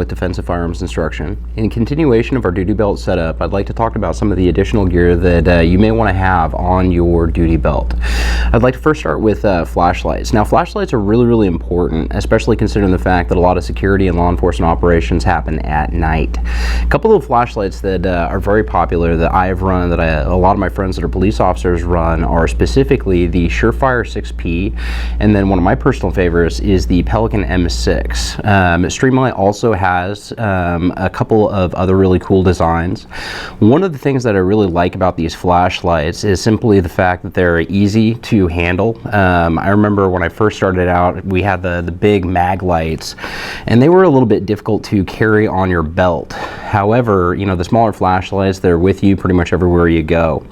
with Defensive Firearms Instruction. In continuation of our duty belt setup, I'd like to talk about some of the additional gear that you may want to have on your duty belt. I'd like to first start with flashlights. Now, flashlights are really important, especially considering the fact that a lot of security and law enforcement operations happen at night. A couple of flashlights that are very popular that I have run, that a lot of my friends that are police officers run, are specifically the Surefire 6P, and then one of my personal favorites is the Pelican M6. Streamlight also has a couple of other really cool designs. One of the things that I really like about these flashlights is simply the fact that they're easy to handle. I remember when I first started out, we had the big mag lights, and they were a little bit difficult to carry on your belt. However, you know, the smaller flashlights, they're with you pretty much everywhere you go.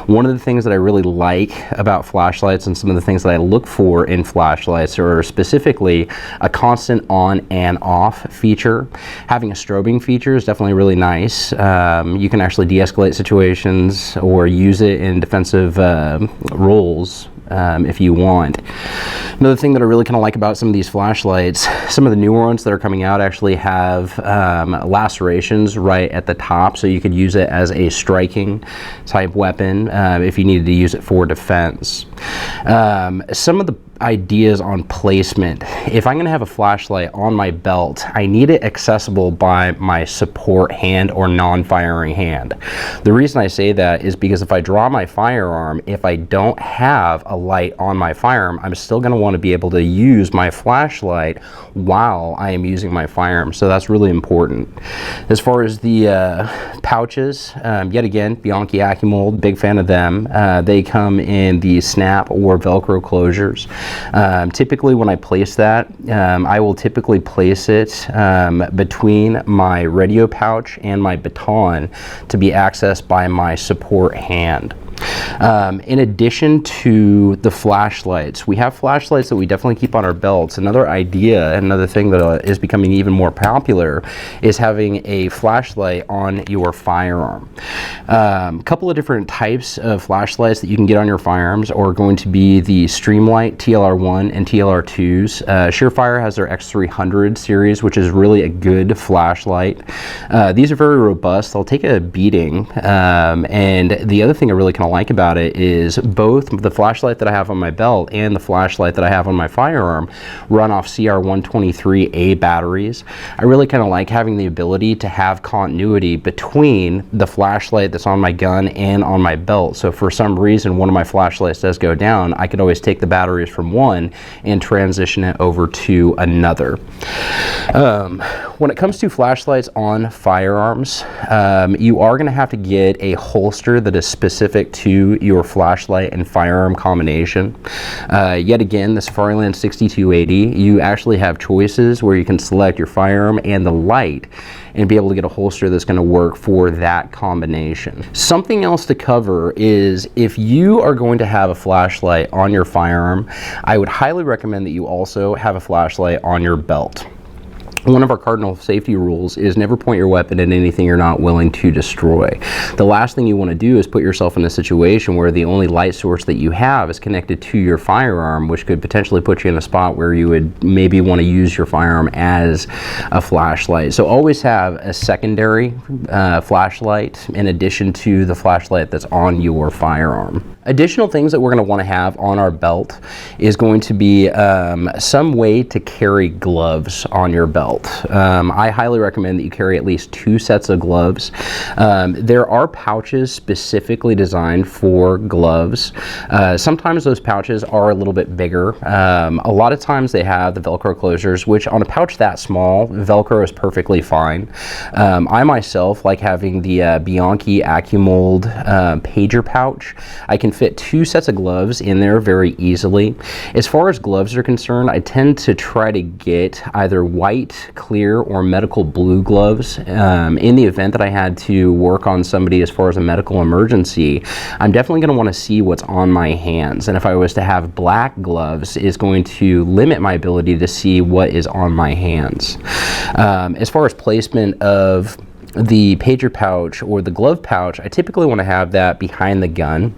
One of the things that I really like about flashlights, and some of the things that I look for in flashlights, are specifically a constant on and off feature. Having a strobing feature is definitely really nice. You can actually de-escalate situations or use it in defensive roles if you want. Another thing that I really kind of like about some of these flashlights, some of the newer ones that are coming out actually have lacerations right at the top, so you could use it as a striking type weapon if you needed to use it for defense. Some of the ideas on placement: if I'm going to have a flashlight on my belt, I need it accessible by my support hand or non-firing hand. The reason I say that is because if I draw my firearm, if I don't have a light on my firearm, I'm still going to want to be able to use my flashlight while I am using my firearm, so that's really important. As far as the pouches, yet again, Bianchi AccuMold, big fan of them. They come in the snap or Velcro closures. Typically when I place that, I will typically place it between my radio pouch and my baton to be accessed by my support hand. In addition to the flashlights, we have flashlights that we definitely keep on our belts. Another idea, another thing that is becoming even more popular, is having a flashlight on your firearm. A couple of different types of flashlights that you can get on your firearms are going to be the Streamlight TLR1 and TLR2s. Surefire has their X300 series, which is really a good flashlight. These are very robust. They'll take a beating, and the other thing I really kind of like about it is both the flashlight that I have on my belt and the flashlight that I have on my firearm run off CR123A batteries. I really kind of like having the ability to have continuity between the flashlight that's on my gun and on my belt. So for some reason one of my flashlights does go down, I could always take the batteries from one and transition it over to another. When it comes to flashlights on firearms, you are going to have to get a holster that is specific to your flashlight and firearm combination. Yet again, the Safariland 6280, you actually have choices where you can select your firearm and the light and be able to get a holster that's going to work for that combination. Something else to cover is, if you are going to have a flashlight on your firearm, I would highly recommend that you also have a flashlight on your belt. One of our cardinal safety rules is never point your weapon at anything you're not willing to destroy. The last thing you want to do is put yourself in a situation where the only light source that you have is connected to your firearm, which could potentially put you in a spot where you would maybe want to use your firearm as a flashlight. So always have a secondary flashlight in addition to the flashlight that's on your firearm. Additional things that we're going to want to have on our belt is going to be some way to carry gloves on your belt. I highly recommend that you carry at least 2 sets of gloves. There are pouches specifically designed for gloves. Sometimes those pouches are a little bit bigger. A lot of times they have the Velcro closures, which on a pouch that small, Velcro is perfectly fine. I myself like having the Bianchi AccuMold pager pouch. I can fit 2 sets of gloves in there very easily. As far as gloves are concerned, I tend to try to get either white, clear, or medical blue gloves. In the event that I had to work on somebody as far as a medical emergency, I'm definitely going to want to see what's on my hands. And if I was to have black gloves, it's going to limit my ability to see what is on my hands. As far as placement of the pager pouch or the glove pouch, I typically want to have that behind the gun.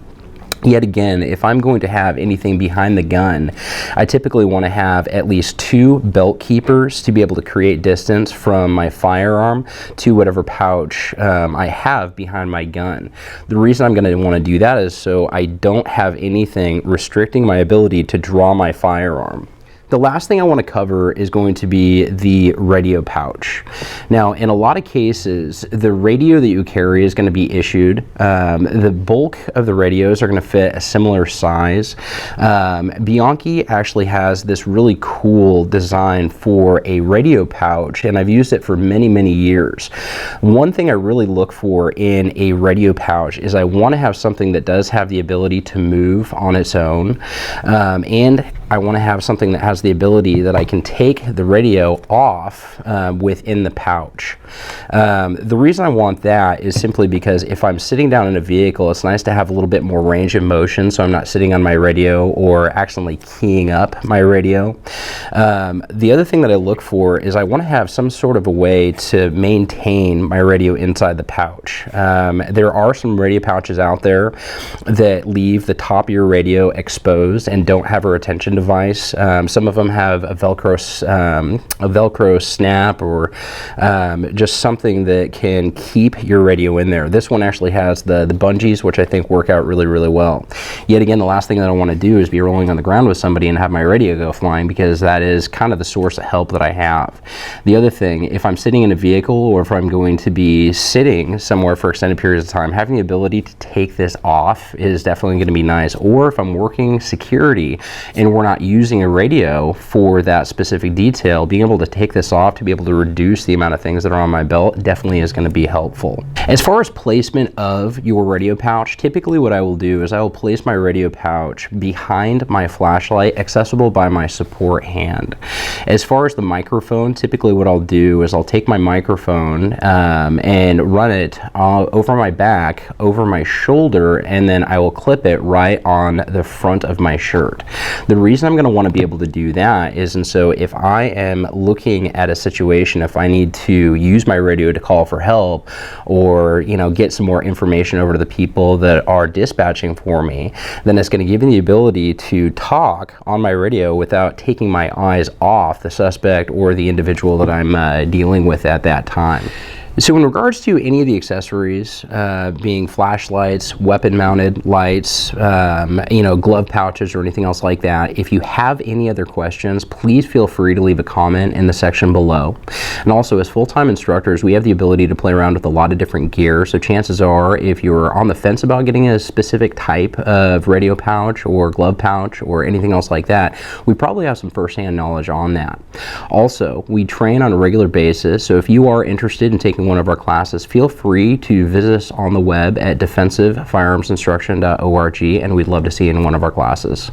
Yet again, if I'm going to have anything behind the gun, I typically want to have at least 2 belt keepers to be able to create distance from my firearm to whatever pouch I have behind my gun. The reason I'm going to want to do that is so I don't have anything restricting my ability to draw my firearm. The last thing I want to cover is going to be the radio pouch. Now, in a lot of cases, the radio that you carry is going to be issued. The bulk of the radios are going to fit a similar size. Bianchi actually has this really cool design for a radio pouch, and I've used it for many, many years. One thing I really look for in a radio pouch is I want to have something that does have the ability to move on its own, and I want to have something that has the ability that I can take the radio off within the pouch. The reason I want that is simply because if I'm sitting down in a vehicle, it's nice to have a little bit more range of motion, so I'm not sitting on my radio or accidentally keying up my radio. The other thing that I look for is I want to have some sort of a way to maintain my radio inside the pouch. There are some radio pouches out there that leave the top of your radio exposed and don't have a retention device. Some of them have a Velcro snap or just something that can keep your radio in there. This one actually has the bungees, which I think work out really, really well. Yet again, the last thing that I want to do is be rolling on the ground with somebody and have my radio go flying, because that is kind of the source of help that I have. The other thing, if I'm sitting in a vehicle or if I'm going to be sitting somewhere for extended periods of time, having the ability to take this off is definitely going to be nice. Or if I'm working security and we're not using a radio for that specific detail, being able to take this off to be able to reduce the amount of things that are on my belt definitely is going to be helpful. As far as placement of your radio pouch, typically what I will do is I will place my radio pouch behind my flashlight, accessible by my support hand. As far as the microphone, typically what I'll do is I'll take my microphone and run it over my back, over my shoulder, and then I will clip it right on the front of my shirt. The reason I'm going to want to be able to do that is, and so if I am looking at a situation, if I need to use my radio to call for help or, you know, get some more information over to the people that are dispatching for me, then it's going to give me the ability to talk on my radio without taking my eyes off the suspect or the individual that I'm dealing with at that time. So in regards to any of the accessories, being flashlights, weapon-mounted lights, glove pouches or anything else like that, if you have any other questions, please feel free to leave a comment in the section below. And also, as full-time instructors, we have the ability to play around with a lot of different gear, so chances are, if you're on the fence about getting a specific type of radio pouch or glove pouch or anything else like that, we probably have some first-hand knowledge on that. Also, we train on a regular basis, so if you are interested in taking one of our classes, feel free to visit us on the web at defensivefirearmsinstruction.org, and we'd love to see you in one of our classes.